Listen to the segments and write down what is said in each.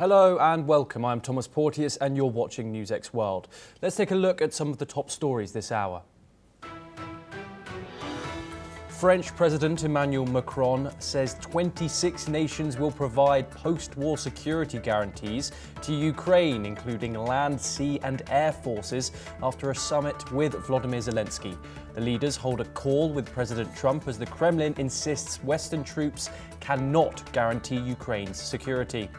Hello and welcome. I'm Thomas Porteous and you're watching NewsX World. Let's take a look at some of the top stories this hour. French President Emmanuel Macron says 26 nations will provide post-war security guarantees to Ukraine, including land, sea and air forces, after a summit with Volodymyr Zelensky. The leaders hold a call with President Trump as the Kremlin insists Western troops cannot guarantee Ukraine's security.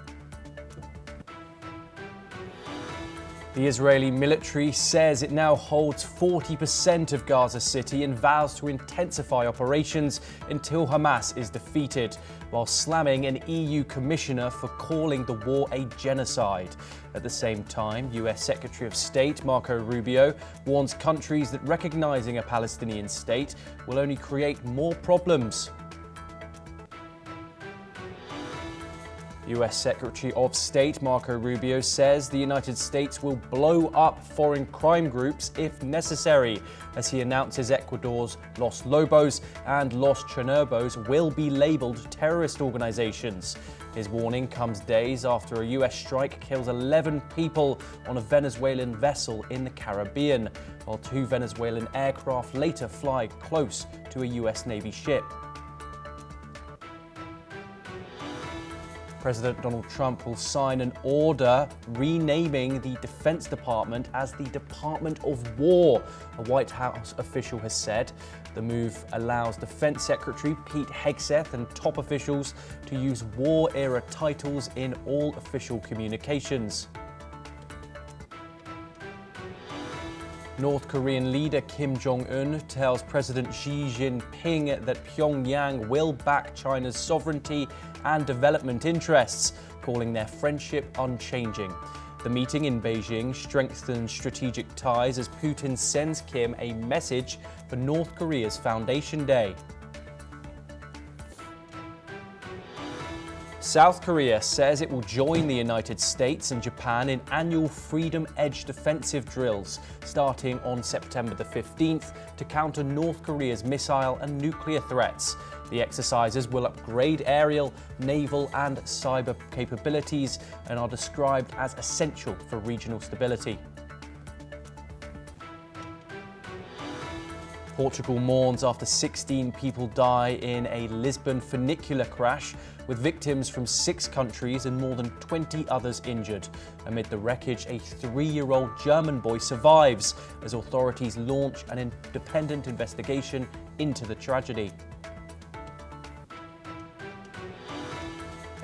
The Israeli military says it now holds 40% of Gaza City and vows to intensify operations until Hamas is defeated, while slamming an EU commissioner for calling the war a genocide. At the same time, US Secretary of State Marco Rubio warns countries that recognizing a Palestinian state will only create more problems. US Secretary of State Marco Rubio says the United States will blow up foreign crime groups if necessary, as he announces Ecuador's Los Lobos and Los Chernobos will be labeled terrorist organizations. His warning comes days after a US strike kills 11 people on a Venezuelan vessel in the Caribbean, while 2 Venezuelan aircraft later fly close to a US Navy ship. President Donald Trump will sign an order renaming the Defense Department as the Department of War, a White House official has said. The move allows Defense Secretary Pete Hegseth and top officials to use war-era titles in all official communications. North Korean leader Kim Jong-un tells President Xi Jinping that Pyongyang will back China's sovereignty and development interests, calling their friendship unchanging. The meeting in Beijing strengthens strategic ties as Putin sends Kim a message for North Korea's Foundation Day. South Korea says it will join the United States and Japan in annual Freedom Edge defensive drills starting on September the 15th to counter North Korea's missile and nuclear threats. The exercises will upgrade aerial, naval and cyber capabilities and are described as essential for regional stability. Portugal mourns after 16 people die in a Lisbon funicular crash, with victims from 6 countries and more than 20 others injured. Amid the wreckage, a 3-year-old German boy survives as authorities launch an independent investigation into the tragedy.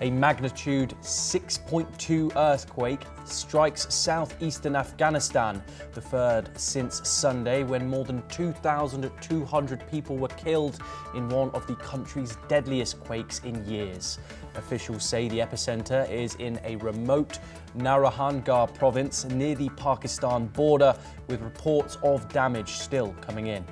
A magnitude 6.2 earthquake strikes southeastern Afghanistan, the third since Sunday, when more than 2,200 people were killed in one of the country's deadliest quakes in years. Officials say the epicenter is in a remote Narrahangar province near the Pakistan border, with reports of damage still coming in.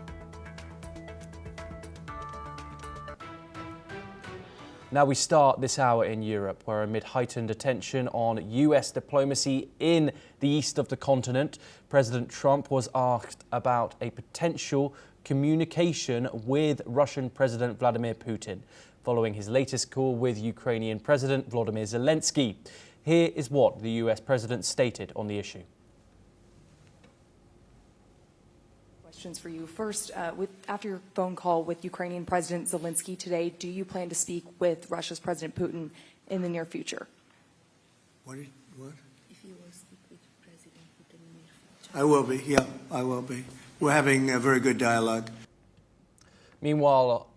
Now we start this hour in Europe, where amid heightened attention on US diplomacy in the east of the continent, President Trump was asked about a potential communication with Russian President Vladimir Putin, following his latest call with Ukrainian President Volodymyr Zelensky. Here is what the US President stated on the issue. For you. First, after your phone call with Ukrainian President Zelensky today, do you plan to speak with Russia's President Putin in the near future? What? If you will speak with President Putin in the near future. I will be, yeah, I will be. We're having a very good dialogue. Meanwhile,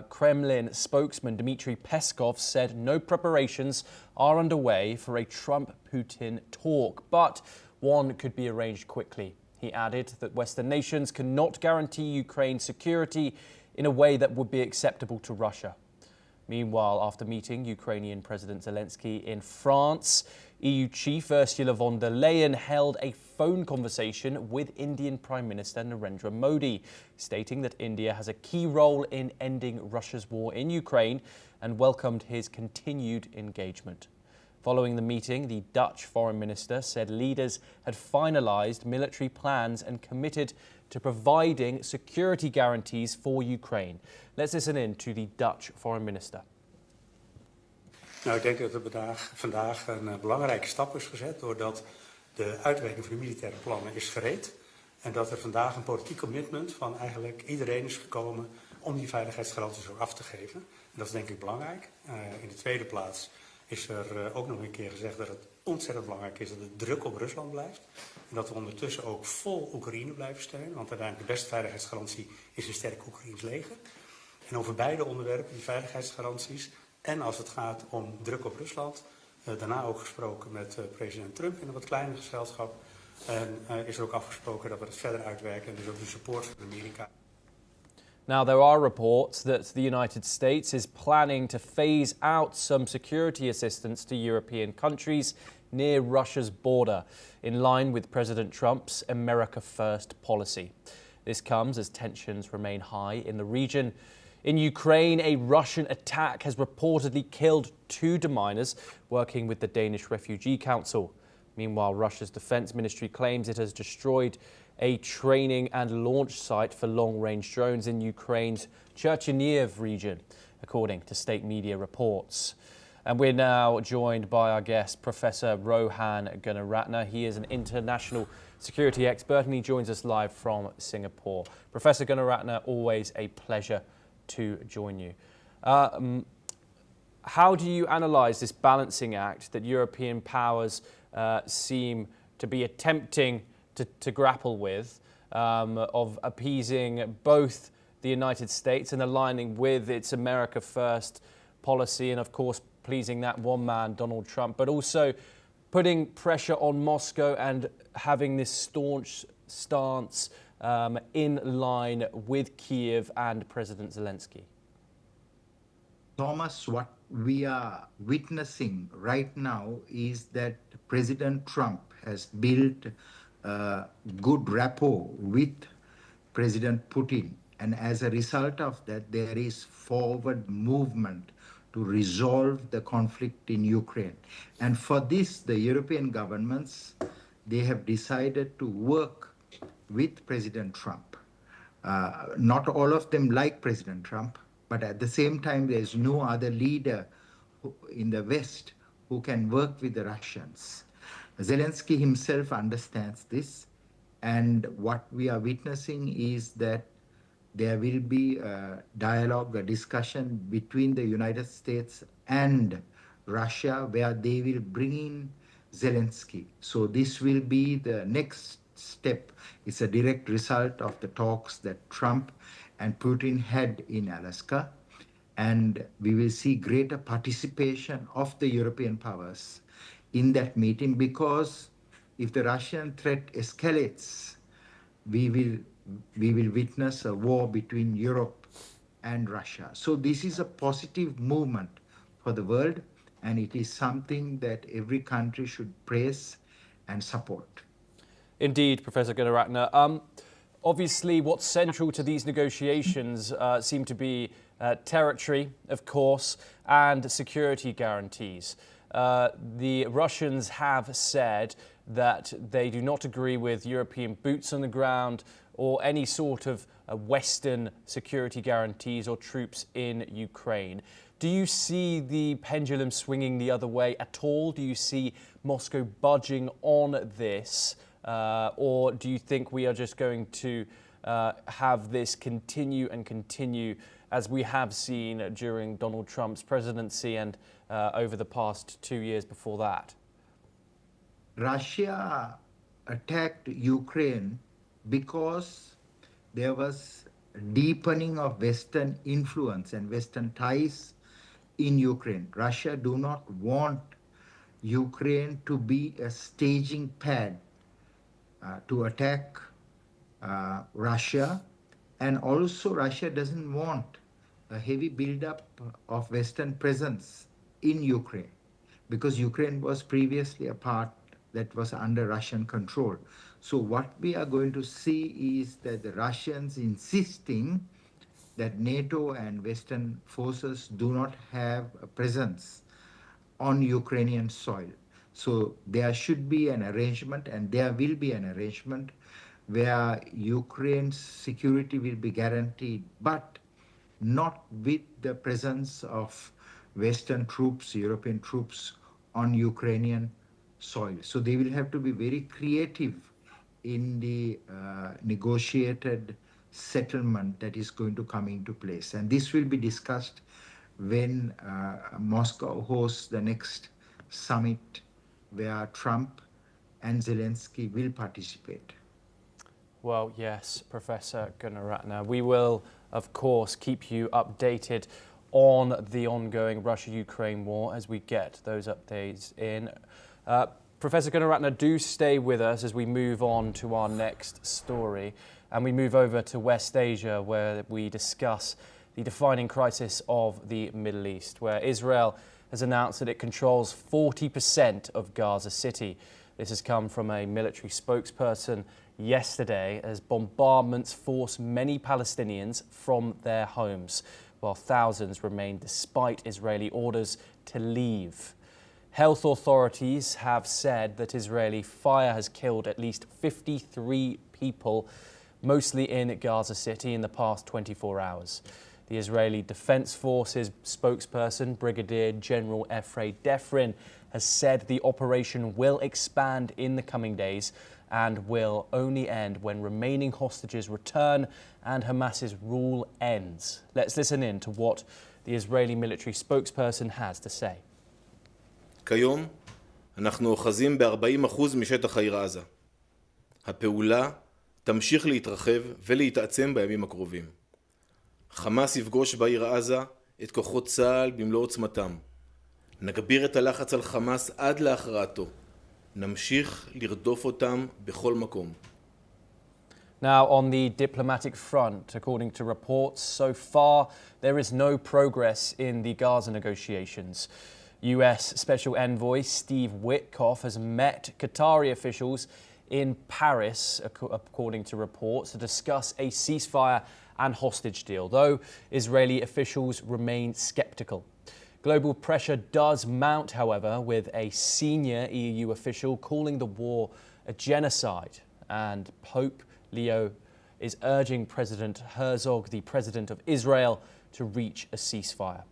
Kremlin spokesman Dmitry Peskov said no preparations are underway for a Trump-Putin talk, but one could be arranged quickly. He added that Western nations cannot guarantee Ukraine's security in a way that would be acceptable to Russia. Meanwhile, after meeting Ukrainian President Zelensky in France, EU Chief Ursula von der Leyen held a phone conversation with Indian Prime Minister Narendra Modi, stating that India has a key role in ending Russia's war in Ukraine and welcomed his continued engagement. Following the meeting, the Dutch foreign minister said leaders had finalized military plans and committed to providing security guarantees for Ukraine. Let's listen in to the Dutch foreign minister. Nou, ik denk dat er vandaag een belangrijke stap is gezet doordat de uitwerking van de militaire plannen is gereed. En dat er vandaag een politiek commitment van eigenlijk iedereen is gekomen om die veiligheidsgaranties ook af te geven. En dat is denk ik belangrijk. In de tweede plaats is er ook nog een keer gezegd dat het ontzettend belangrijk is dat de druk op Rusland blijft. En dat we ondertussen ook vol Oekraïne blijven steunen. Want uiteindelijk de beste veiligheidsgarantie is een sterk Oekraïns leger. En over beide onderwerpen, die veiligheidsgaranties en als het gaat om druk op Rusland, daarna ook gesproken met president Trump in een wat kleiner gezelschap. En is er ook afgesproken dat we het verder uitwerken en dus ook de support van Amerika. Now, there are reports that the United States is planning to phase out some security assistance to European countries near Russia's border, in line with President Trump's America First policy. This comes as tensions remain high in the region. In Ukraine, a Russian attack has reportedly killed 2 deminers working with the Danish Refugee Council. Meanwhile, Russia's defense ministry claims it has destroyed a training and launch site for long-range drones in Ukraine's Chernihiv region, according to state media reports. And we're now joined by our guest, Professor Rohan Gunaratne. He is an international security expert and he joins us live from Singapore. Professor Gunaratne, always a pleasure to join you. How do you analyse this balancing act that European powers seem to be attempting to grapple with, of appeasing both the United States and aligning with its America First policy and, of course, pleasing that one man, Donald Trump, but also putting pressure on Moscow and having this staunch stance in line with Kiev and President Zelensky? Thomas, what we are witnessing right now is that President Trump has built a good rapport with President Putin. And as a result of that, there is forward movement to resolve the conflict in Ukraine. And for this, the European governments, they have decided to work with President Trump. Not all of them like President Trump, but at the same time, there's no other leader in the West who can work with the Russians. Zelensky himself understands this, and what we are witnessing is that there will be a dialogue, a discussion between the United States and Russia where they will bring in Zelensky. So this will be the next step. It's a direct result of the talks that Trump and Putin had in Alaska. And we will see greater participation of the European powers in that meeting, because if the Russian threat escalates, we will witness a war between Europe and Russia. So this is a positive movement for the world, and it is something that every country should praise and support. Indeed, Professor Gunaratne. Obviously, what's central to these negotiations seem to be territory, of course, and security guarantees. The Russians have said that they do not agree with European boots on the ground or any sort of Western security guarantees or troops in Ukraine. Do you see the pendulum swinging the other way at all? Do you see Moscow budging on this? Or do you think we are just going to have this continue and continue as we have seen during Donald Trump's presidency and over the past 2 years before that? Russia attacked Ukraine because there was deepening of Western influence and Western ties in Ukraine. Russia do not want Ukraine to be a staging pad to attack Russia. And also Russia doesn't want a heavy buildup of Western presence in Ukraine, because Ukraine was previously a part that was under Russian control. So what we are going to see is that the Russians insisting that NATO and Western forces do not have a presence on Ukrainian soil. So there should be an arrangement, and there will be an arrangement where Ukraine's security will be guaranteed, but not with the presence of Western troops, European troops on Ukrainian soil. So they will have to be very creative in the negotiated settlement that is going to come into place. And this will be discussed when Moscow hosts the next summit where Trump and Zelensky will participate. Well, yes, Professor Gunaratne. We will, of course, keep you updated on the ongoing Russia-Ukraine war as we get those updates in. Professor Gunaratne, do stay with us as we move on to our next story. And we move over to West Asia, where we discuss the defining crisis of the Middle East, where Israel has announced that it controls 40% of Gaza City. This has come from a military spokesperson yesterday as bombardments force many Palestinians from their homes, while thousands remain despite Israeli orders to leave. Health authorities have said that Israeli fire has killed at least 53 people, mostly in Gaza City, in the past 24 hours. The Israeli Defense Forces spokesperson, Brigadier General Efrei Defrin, has said the operation will expand in the coming days and will only end when remaining hostages return and Hamas's rule ends. Let's listen in to what the Israeli military spokesperson has to say. כיום אנחנו אוחזים ב-40% משטח העיר עזה. הפעולה תמשיך להתרחב ולהתעצם בימים הקרובים. חמאס יפגוש בעיר עזה את כוחות צה"ל במלוא עוצמתם. נגביר את הלחץ על חמאס עד להכרעתו. נמשיך לרדוף אותם בכל מקום. Now, on the diplomatic front, according to reports, so far there is no progress in the Gaza negotiations. US Special Envoy Steve Witkoff has met Qatari officials in Paris, according to reports, to discuss a ceasefire and hostage deal, though Israeli officials remain skeptical. Global pressure does mount, however, with a senior EU official calling the war a genocide, and Pope Leo is urging President Herzog, the president of Israel, to reach a ceasefire.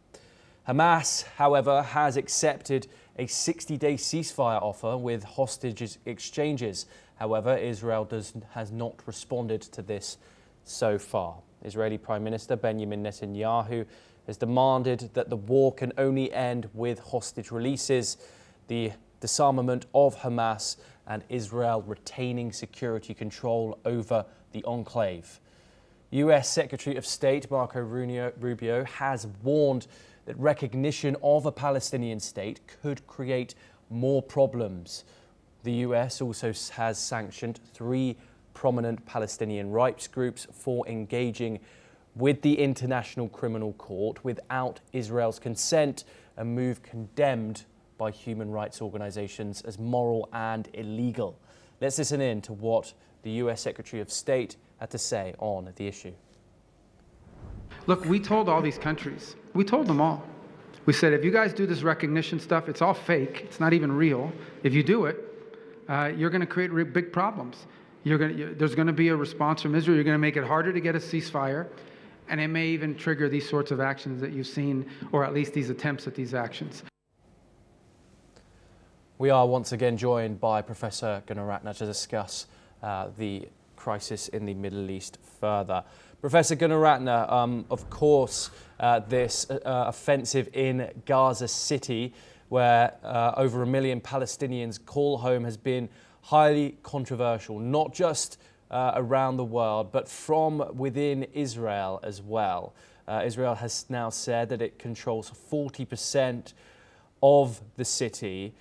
Hamas, however, has accepted a 60-day ceasefire offer with hostage exchanges. However, Israel has not responded to this so far. Israeli Prime Minister Benjamin Netanyahu has demanded that the war can only end with hostage releases, the disarmament of Hamas, and Israel retaining security control over the enclave. US Secretary of State Marco Rubio has warned that recognition of a Palestinian state could create more problems. The US also has sanctioned 3 prominent Palestinian rights groups for engaging with the International Criminal Court without Israel's consent, a move condemned by human rights organizations as moral and illegal. Let's listen in to what the US Secretary of State had to say on the issue. Look, we told all these countries, we told them all. We said, if you guys do this recognition stuff, it's all fake. It's not even real. If you do it, you're going to create big problems. There's going to be a response from Israel. You're going to make it harder to get a ceasefire. And it may even trigger these sorts of actions that you've seen, or at least these attempts at these actions. We are once again joined by Professor Gunaratne to discuss the crisis in the Middle East further. Professor Gunaratne, of course, this offensive in Gaza City, where over 1 million Palestinians call home, has been highly controversial, not just around the world, but from within Israel as well. Israel has now said that it controls 40% of the city.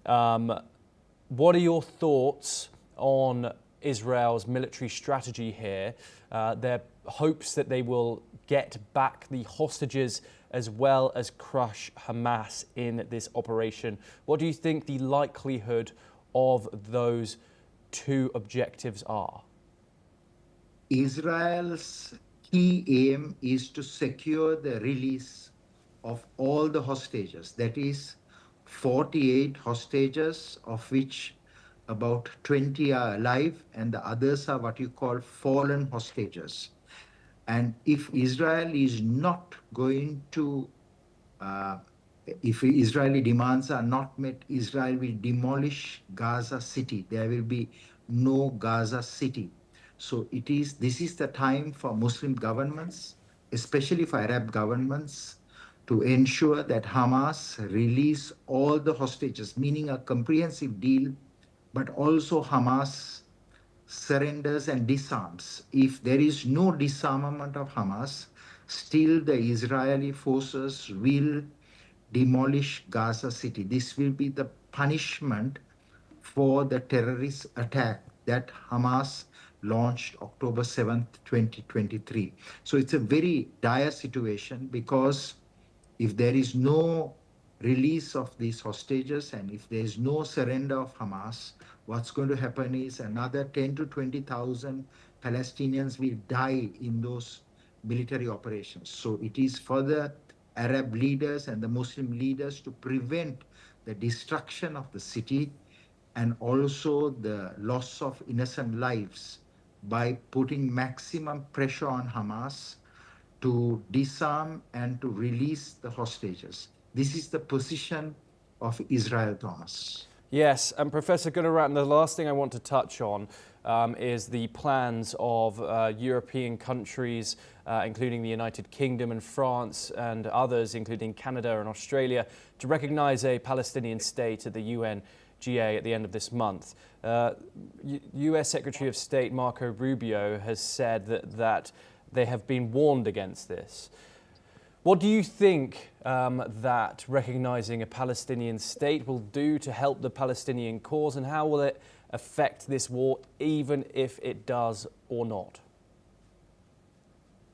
What are your thoughts on Israel's military strategy here? Their hopes that they will get back the hostages as well as crush Hamas in this operation. What do you think the likelihood of those 2 objectives are? Israel's key aim is to secure the release of all the hostages. That is 48 hostages, of which about 20 are alive, and the others are what you call fallen hostages. And if Israel is not going to if Israeli demands are not met, Israel will demolish Gaza City. There will be no Gaza City. So this is the time for Muslim governments, especially for Arab governments, to ensure that Hamas release all the hostages, meaning a comprehensive deal, but also Hamas surrenders and disarms. If there is no disarmament of Hamas, still the Israeli forces will demolish Gaza City. This will be the punishment for the terrorist attack that Hamas launched October 7th, 2023. So it's a very dire situation, because if there is no release of these hostages and if there is no surrender of Hamas, what's going to happen is another 10 to 20,000 Palestinians will die in those military operations. So it is for the Arab leaders and the Muslim leaders to prevent the destruction of the city and also the loss of innocent lives by putting maximum pressure on Hamas to disarm and to release the hostages. This is the position of Israel, Thomas. Yes, and Professor Gunaratne, the last thing I want to touch on is the plans of European countries, including the United Kingdom and France and others, including Canada and Australia, to recognize a Palestinian state at the UNGA at the end of this month. US Secretary of State Marco Rubio has said that they have been warned against this. What do you think that recognizing a Palestinian state will do to help the Palestinian cause, and how will it affect this war, even if it does or not?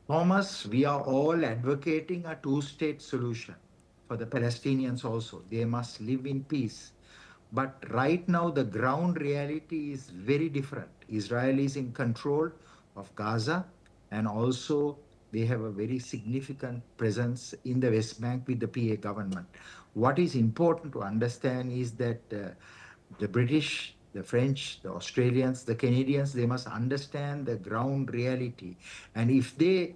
Thomas, we are all advocating a two-state solution for the Palestinians also. They must live in peace. But right now, the ground reality is very different. Israel is in control of Gaza, and also they have a very significant presence in the West Bank with the PA government. What is important to understand is that the British, the French, the Australians, the Canadians, they must understand the ground reality. And if they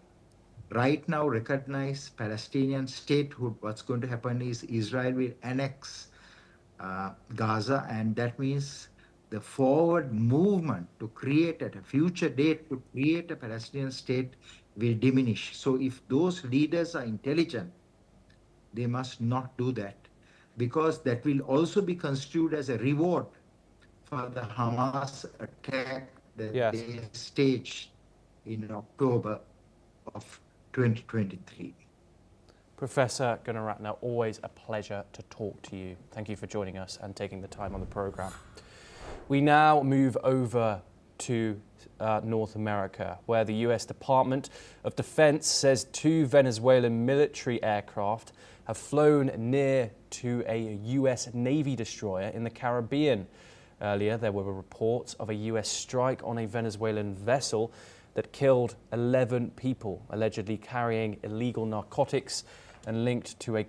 right now recognize Palestinian statehood, what's going to happen is Israel will annex Gaza, and that means the forward movement to create at a future date to create a Palestinian state will diminish. So if those leaders are intelligent, they must not do that, because that will also be construed as a reward for the Hamas attack that they staged in October of 2023. Professor Gunaratne, always a pleasure to talk to you. Thank you for joining us and taking the time on the program. We now move over to North America, where the US Department of Defense says 2 Venezuelan military aircraft have flown near to a US Navy destroyer in the Caribbean. Earlier, there were reports of a US strike on a Venezuelan vessel that killed 11 people, allegedly carrying illegal narcotics and linked to a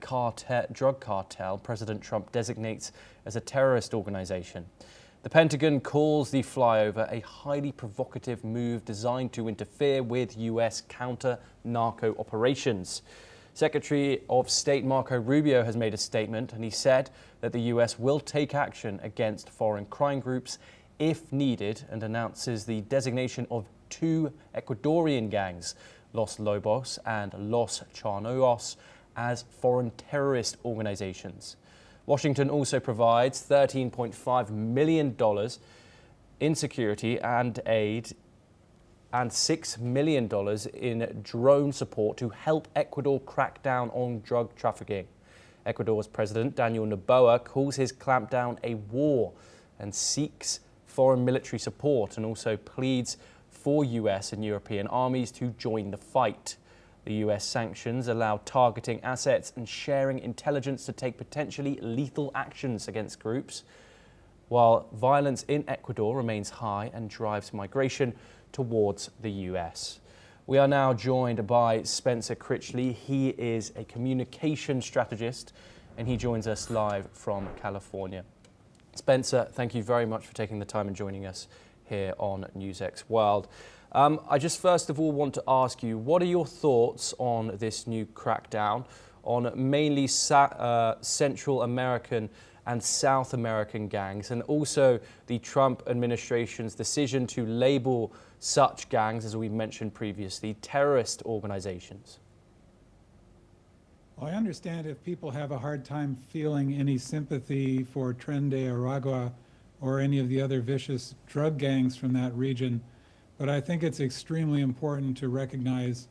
drug cartel President Trump designates as a terrorist organization. The Pentagon calls the flyover a highly provocative move designed to interfere with US counter-narco operations. Secretary of State Marco Rubio has made a statement, and he said that the US will take action against foreign crime groups if needed, and announces the designation of 2 Ecuadorian gangs, Los Lobos and Los Charnoos, as foreign terrorist organizations. Washington also provides $13.5 million in security and aid and $6 million in drone support to help Ecuador crack down on drug trafficking. Ecuador's President Daniel Noboa calls his clampdown a war and seeks foreign military support, and also pleads for US and European armies to join the fight. The US sanctions allow targeting assets and sharing intelligence to take potentially lethal actions against groups, while violence in Ecuador remains high and drives migration towards the US. We are now joined by Spencer Critchley. He is a communication strategist, and he joins us live from California. Spencer, thank you very much for taking the time and joining us here on NewsX World. I just first of all want to ask you, what are your thoughts on this new crackdown on mainly Central American and South American gangs, and also the Trump administration's decision to label such gangs, as we mentioned previously, terrorist organizations. Well, I understand if people have a hard time feeling any sympathy for Tren de Aragua or any of the other vicious drug gangs from that region, but I think it's extremely important to recognize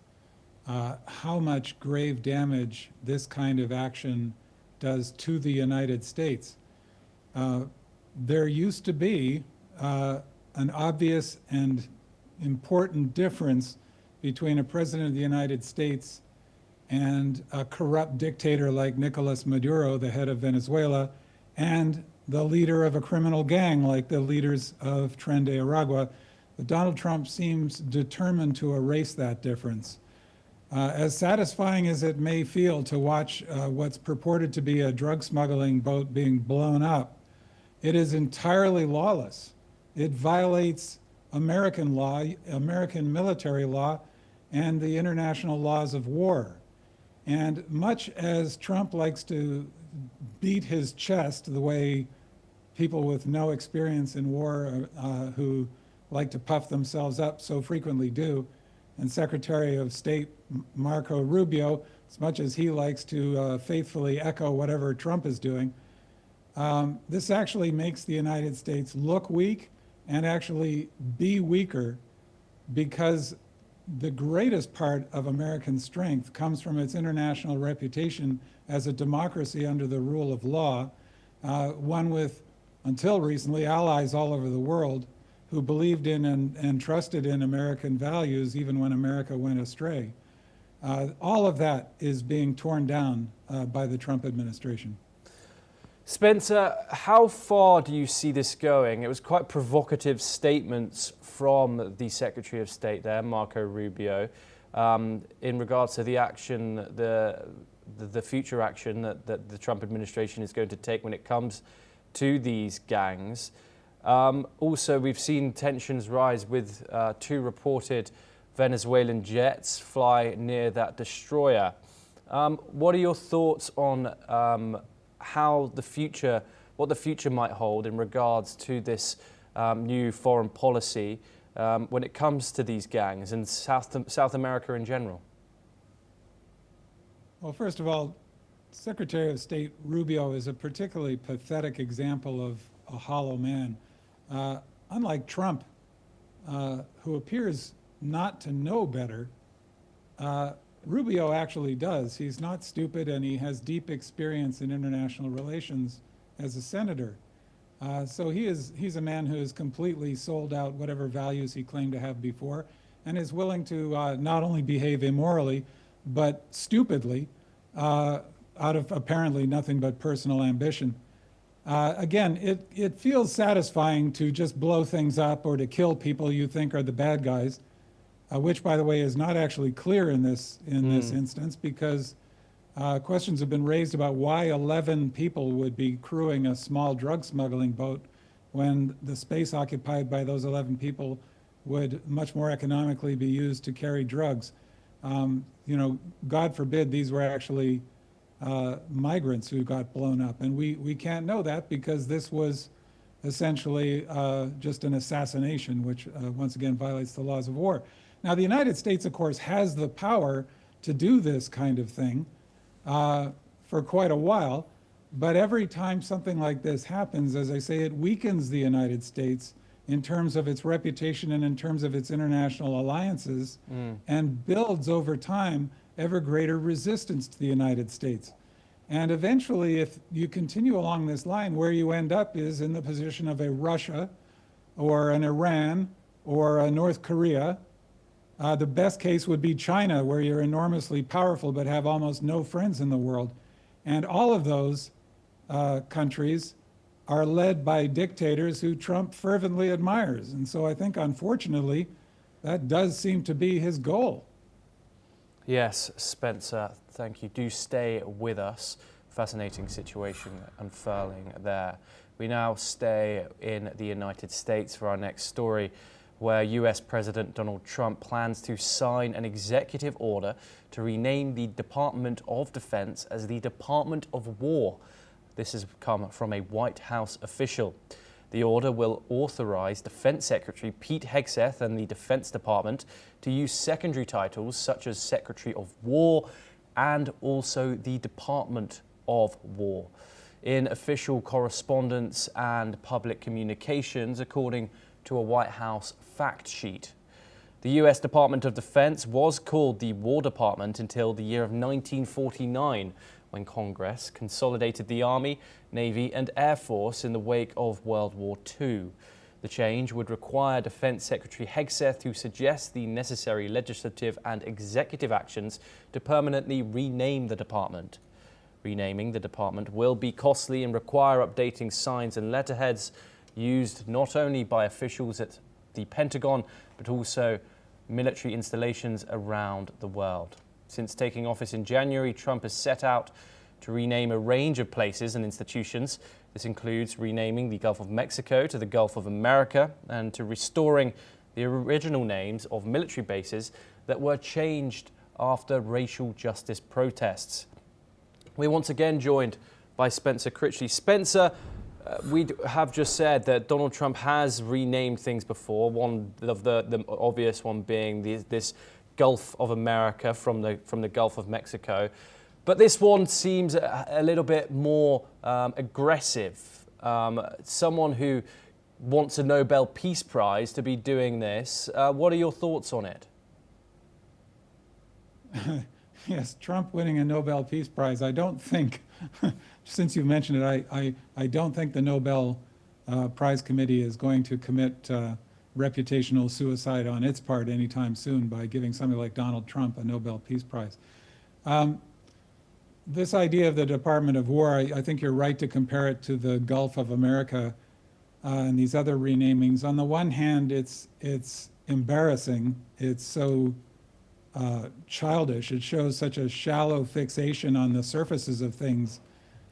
how much grave damage this kind of action does to the United States. There used to be an obvious and important difference between a president of the United States and a corrupt dictator like Nicolas Maduro, the head of Venezuela, and the leader of a criminal gang like the leaders of Tren de Aragua. But Donald Trump seems determined to erase that difference. As satisfying as it may feel to watch what's purported to be a drug smuggling boat being blown up, it is entirely lawless. It violates American law, American military law, and the international laws of war. And much as Trump likes to beat his chest the way people with no experience in war who like to puff themselves up so frequently do, and Secretary of State Marco Rubio, as much as he likes to faithfully echo whatever Trump is doing, this actually makes the United States look weak and actually be weaker, because the greatest part of American strength comes from its international reputation as a democracy under the rule of law, one with, until recently, allies all over the world who believed in and trusted in American values even when America went astray. All of that is being torn down by the Trump administration. Spencer, how far do you see this going? It was quite provocative statements from the Secretary of State there, Marco Rubio, in regards to the action, the future action that the Trump administration is going to take when it comes to these gangs. Also, we've seen tensions rise with two reported Venezuelan jets fly near that destroyer. What are your thoughts on how what the future might hold in regards to this new foreign policy when it comes to these gangs and South America in general? Well, first of all, Secretary of State Rubio is a particularly pathetic example of a hollow man. Unlike Trump, who appears not to know better, Rubio actually does. He's not stupid, and he has deep experience in international relations as a senator. So he's a man who has completely sold out whatever values he claimed to have before, and is willing to not only behave immorally, but stupidly, out of apparently nothing but personal ambition. Again, it feels satisfying to just blow things up or to kill people you think are the bad guys, which, by the way, is not actually clear in this instance, because questions have been raised about why 11 people would be crewing a small drug smuggling boat when the space occupied by those 11 people would much more economically be used to carry drugs. You know, God forbid these were actually migrants who got blown up. And we can't know that because this was essentially just an assassination, which once again violates the laws of war. Now, the United States, of course, has the power to do this kind of thing for quite a while. But every time something like this happens, as I say, it weakens the United States in terms of its reputation and in terms of its international alliances, and builds over time ever greater resistance to the United States. And eventually, if you continue along this line, where you end up is in the position of a Russia or an Iran or a North Korea. The best case would be China, where you're enormously powerful but have almost no friends in the world. And all of those countries are led by dictators who Trump fervently admires. And so I think, unfortunately, that does seem to be his goal. Yes, Spencer, thank you. Do stay with us. Fascinating situation unfurling there. We now stay in the United States for our next story, where US President Donald Trump plans to sign an executive order to rename the Department of Defense as the Department of War. This has come from a White House official. The order will authorize Defense Secretary Pete Hegseth and the Defense Department to use secondary titles such as Secretary of War and also the Department of War in official correspondence and public communications, according to a White House fact sheet. The US Department of Defense was called the War Department until the year of 1949, when Congress consolidated the Army, Navy and Air Force in the wake of World War II. The change would require Defense Secretary Hegseth to suggest the necessary legislative and executive actions to permanently rename the department. Renaming the department will be costly and require updating signs and letterheads used not only by officials at the Pentagon, but also military installations around the world. Since taking office in January, Trump has set out to rename a range of places and institutions. This includes renaming the Gulf of Mexico to the Gulf of America and to restoring the original names of military bases that were changed after racial justice protests. We're once again joined by Spencer Critchley. Spencer, we have just said that Donald Trump has renamed things before, one of the obvious one being this Gulf of America from the Gulf of Mexico. But this one seems a little bit more aggressive. Someone who wants a Nobel Peace Prize to be doing this. What are your thoughts on it? Yes, Trump winning a Nobel Peace Prize. I don't think, since you mentioned it, I don't think the Nobel Prize Committee is going to commit reputational suicide on its part anytime soon by giving somebody like Donald Trump a Nobel Peace Prize. This idea of the Department of War, I think you're right to compare it to the Gulf of America and these other renamings. On the one hand, it's embarrassing. It's so childish. It shows such a shallow fixation on the surfaces of things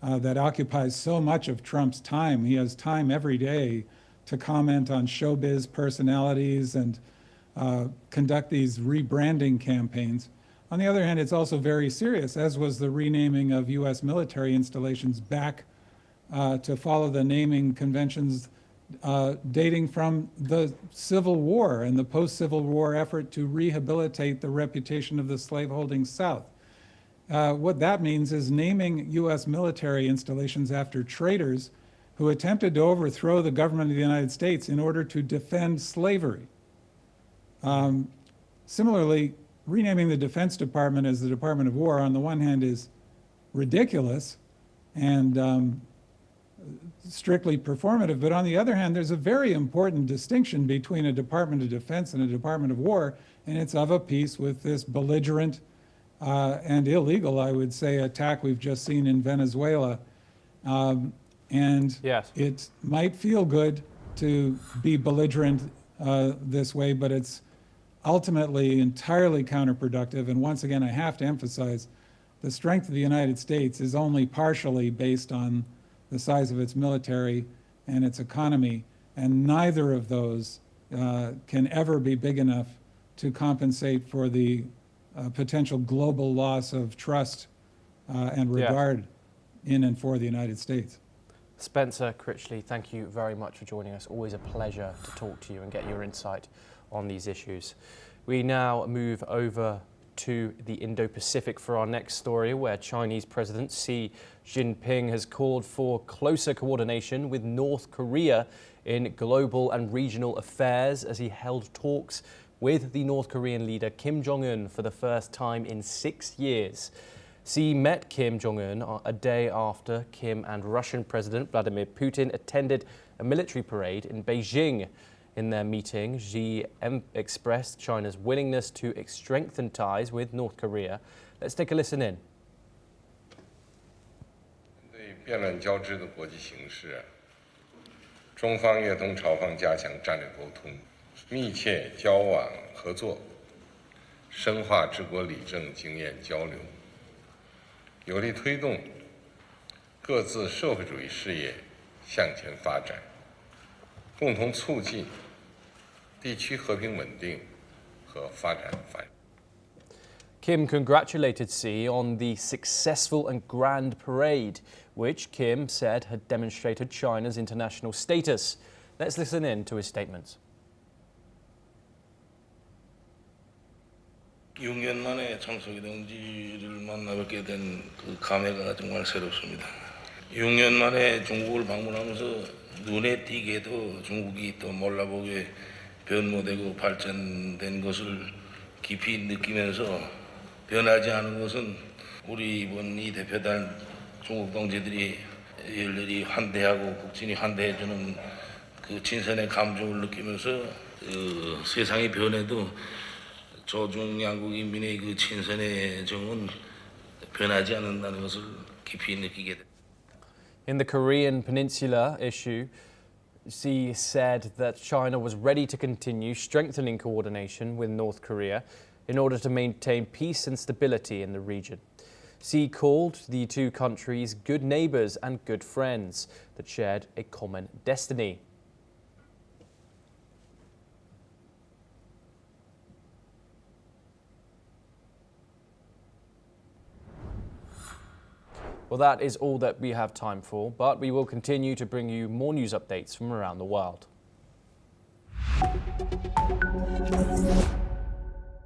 that occupies so much of Trump's time. He has time every day to comment on showbiz personalities and conduct these rebranding campaigns. On the other hand, it's also very serious, as was the renaming of US military installations back to follow the naming conventions dating from the Civil War and the post-Civil War effort to rehabilitate the reputation of the slaveholding South. What that means is naming US military installations after traitors who attempted to overthrow the government of the United States in order to defend slavery. Similarly, renaming the Defense Department as the Department of War, on the one hand, is ridiculous and strictly performative, but on the other hand, there's a very important distinction between a Department of Defense and a Department of War, and it's of a piece with this belligerent and illegal, I would say, attack we've just seen in Venezuela. And yes, it might feel good to be belligerent this way, but it's ultimately entirely counterproductive. And once again, I have to emphasize, the strength of the United States is only partially based on the size of its military and its economy, and neither of those can ever be big enough to compensate for the potential global loss of trust and regard in and for the United States. Spencer Critchley, thank you very much for joining us. Always a pleasure to talk to you and get your insight on these issues. We now move over to the Indo-Pacific for our next story, where Chinese President Xi Jinping has called for closer coordination with North Korea in global and regional affairs as he held talks with the North Korean leader Kim Jong-un for the first time in 6 years. Xi met Kim Jong-un a day after Kim and Russian President Vladimir Putin attended a military parade in Beijing. In their meeting, Xi expressed China's willingness to strengthen ties with North Korea. Let's take a listen in. 对变乱交织的国际形势，中方愿同朝方加强战略沟通，密切交往合作，深化治国理政经验交流，有力推动各自社会主义事业向前发展，共同促进地区和平稳定和发展繁荣。 Kim congratulated Xi on the successful and grand parade, which Kim said had demonstrated China's international status. Let's listen in to his statements. 6년 만에 장소기 동지를 만나뵙게 된 그 감회가 정말 새롭습니다. 6년 만에 중국을 방문하면서 눈에 띄게도 중국이 또 몰라보게 변모되고 발전된 것을 깊이 느끼면서 변하지 않은 것은 우리 이번 이 대표단 중국 동지들이 열렬히 환대하고 국진이 환대해주는 그 친선의 감정을 느끼면서 그 세상이 변해도 조중 양국 인민의 그 친선의 정은 변하지 않는다는 것을 깊이 느끼게 됩니다. In the Korean Peninsula issue, Xi said that China was ready to continue strengthening coordination with North Korea in order to maintain peace and stability in the region. Xi called the two countries good neighbours and good friends that shared a common destiny. Well, that is all that we have time for, but we will continue to bring you more news updates from around the world.